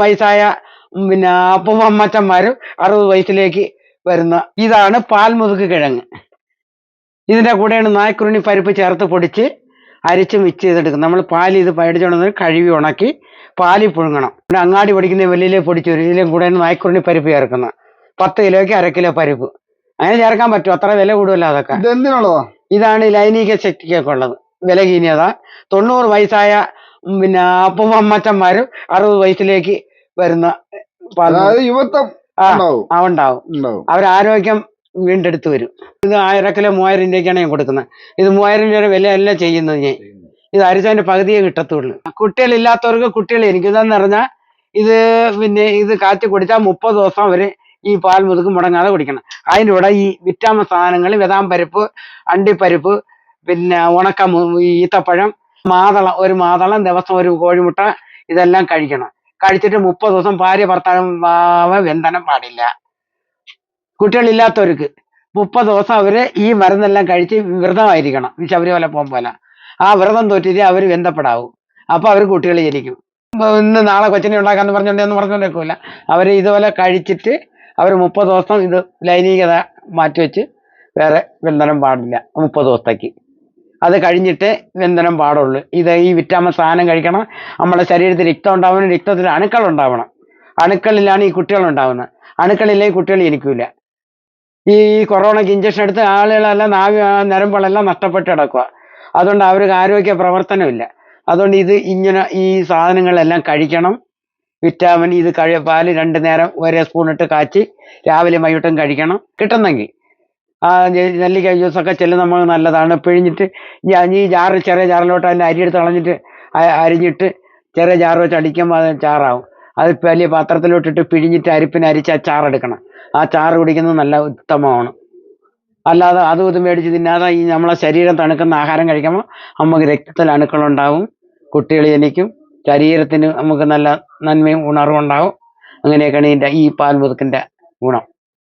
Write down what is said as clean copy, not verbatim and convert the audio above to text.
വയസ്സായ അപ്പൂമ്മച്ചന്മാരും 60 വയസ്സിലേക്ക് വരുന്ന ഇതാണ് പാൽമുതുക്ക് കിഴങ്ങ്. ഇതിന്റെ കൂടെയാണ് നായ്ക്കുരുണി പരിപ്പ് ചേർത്ത് പൊടിച്ച് അരിച്ച് മിക്സ് ചെയ്തെടുക്കും. നമ്മൾ പാൽ ഇത് മേടിച്ചോണ്ട് കഴുകി ഉണക്കി പാലിൽ പുഴുങ്ങണം. പിന്നെ അങ്ങാടി പൊടിക്കുന്ന വെള്ളിയിലെ പൊടിച്ച് വരും. ഇതിലും കൂടെയാണ് നായ്ക്കുരുണി പരിപ്പ് ചേർക്കുന്നത്. 10 കിലോയ്ക്ക് 1/2 കിലോ പരിപ്പ് അങ്ങനെ ചേർക്കാൻ പറ്റും. അത്ര വില കൂടുതല അതൊക്കെ. ഇതാണ് ലൈംഗിക ശക്തിക്കൊക്കെ ഉള്ളത്. വിലഹീനത. 90 വയസ്സായ അപ്പൂമ്മച്ചന്മാരും 60 വയസ്സിലേക്ക് വരുന്ന യുവത്വം ഉണ്ടാവും. അവരാരോഗ്യം വീണ്ടെടുത്ത് വരും. ഇത് 1/2 കിലോ 3000 രൂപയ്ക്കാണ് ഞാൻ കൊടുക്കുന്നത്. ഇത് 3000 രൂപ വില അല്ല ചെയ്യുന്നത് ഞാൻ. ഇത് അരിച്ചതിന്റെ പകുതിയെ കിട്ടത്തുള്ളൂ. കുട്ടികളില്ലാത്തവർക്ക് കുട്ടികൾ എനിക്കിതെന്ന് പറഞ്ഞാൽ ഇത് കാച്ചി കുടിച്ചാൽ 30 ദിവസം അവര് ഈ പാൽ മുതുക്ക് മുടങ്ങാതെ കുടിക്കണം. അതിൻ്റെ കൂടെ ഈ വിറ്റാമിൻ സാധനങ്ങൾ ബദാം പരിപ്പ്, അണ്ടിപ്പരിപ്പ്, ഉണക്ക ഈത്തപ്പഴം, ഒരു മാതളം ദിവസം ഒരു കോഴിമുട്ട ഇതെല്ലാം കഴിക്കണം. കഴിച്ചിട്ട് 30 ദിവസം ഭാര്യ ഭർത്താവ് ബന്ധനം പാടില്ല. കുട്ടികളില്ലാത്തവർക്ക് 30 ദിവസം അവര് ഈ മരുന്നെല്ലാം കഴിച്ച് വ്രതമായിരിക്കണം. ശബരിമല പോകുമ്പോൾ ആ വ്രതം തോറ്റിട്ട് അവർ ബന്ധപ്പെടാവും. അപ്പൊ അവർ കുട്ടികൾ ജനിക്കും. ഇന്ന് നാളെ കൊച്ചിനെ ഉണ്ടാക്കാന്ന് പറഞ്ഞോണ്ടേക്കൂല. അവർ ഇതുപോലെ കഴിച്ചിട്ട് അവർ 30 ദിവസം ഇത് ലൈംഗികത മാറ്റിവെച്ച് വേറെ ബന്ധനം പാടില്ല 30 ദിവസത്തേക്ക്. അത് കഴിഞ്ഞിട്ട് ബന്ധനം പാടുള്ളൂ. ഈ വിറ്റാമിൻ സാധനം കഴിക്കണം. നമ്മുടെ ശരീരത്തിൽ രക്തം ഉണ്ടാവണം. രക്തത്തിൽ അണുക്കൾ ഉണ്ടാവണം. അണുക്കളിലാണ് ഈ കുട്ടികൾ ഉണ്ടാവുന്നത്. അണുക്കളില്ലെങ്കിൽ കുട്ടികൾ ജനിക്കൂല. ഈ കൊറോണയ്ക്ക് ഇഞ്ചക്ഷൻ എടുത്ത് ആളുകളെല്ലാം നരമ്പുകളെല്ലാം നഷ്ടപ്പെട്ട് കിടക്കുക. അതുകൊണ്ട് അവർക്ക് ആരോഗ്യ പ്രവർത്തനമില്ല. അതുകൊണ്ട് ഈ സാധനങ്ങളെല്ലാം കഴിക്കണം. വിറ്റാമിൻ പാല് 2 നേരം ഒരേ സ്പൂണിട്ട് കാച്ചി രാവിലെ വൈകിട്ടും കഴിക്കണം. കിട്ടുന്നെങ്കിൽ നെല്ലിക്ക ജ്യൂസൊക്കെ ചെല്ലുമ്പോൾ നല്ലതാണ്. പിഴിഞ്ഞിട്ട് ഈ ചെറിയ ജാറിലോട്ട് അതിൻ്റെ അരി എടുത്ത് കളഞ്ഞിട്ട് അരിഞ്ഞിട്ട് ചെറിയ ജാറ് വെച്ച് അടിക്കുമ്പോൾ അത് ചാറാവും. അത് വലിയ പാത്രത്തിലോട്ടിട്ട് പിഴിഞ്ഞിട്ട് അരിച്ച് ആ ചാറെടുക്കണം. ആ ചാറ് കുടിക്കുന്നത് നല്ല ഉത്തമമാണ്. അല്ലാതെ അതും ഇതും മേടിച്ച് തിന്നാതെ നമ്മളെ ശരീരം തണുക്കുന്ന ആഹാരം കഴിക്കുമ്പോൾ നമുക്ക് രക്തത്തിൽ അണുക്കളുണ്ടാവും. കുട്ടികൾ ജനിക്കും. ശരീരത്തിന് നമുക്ക് നല്ല നന്മയും ഉണർവും ഉണ്ടാവും. അങ്ങനെയൊക്കെയാണ് ഈ പാൽ മുതുക്കിൻ്റെ ഗുണം.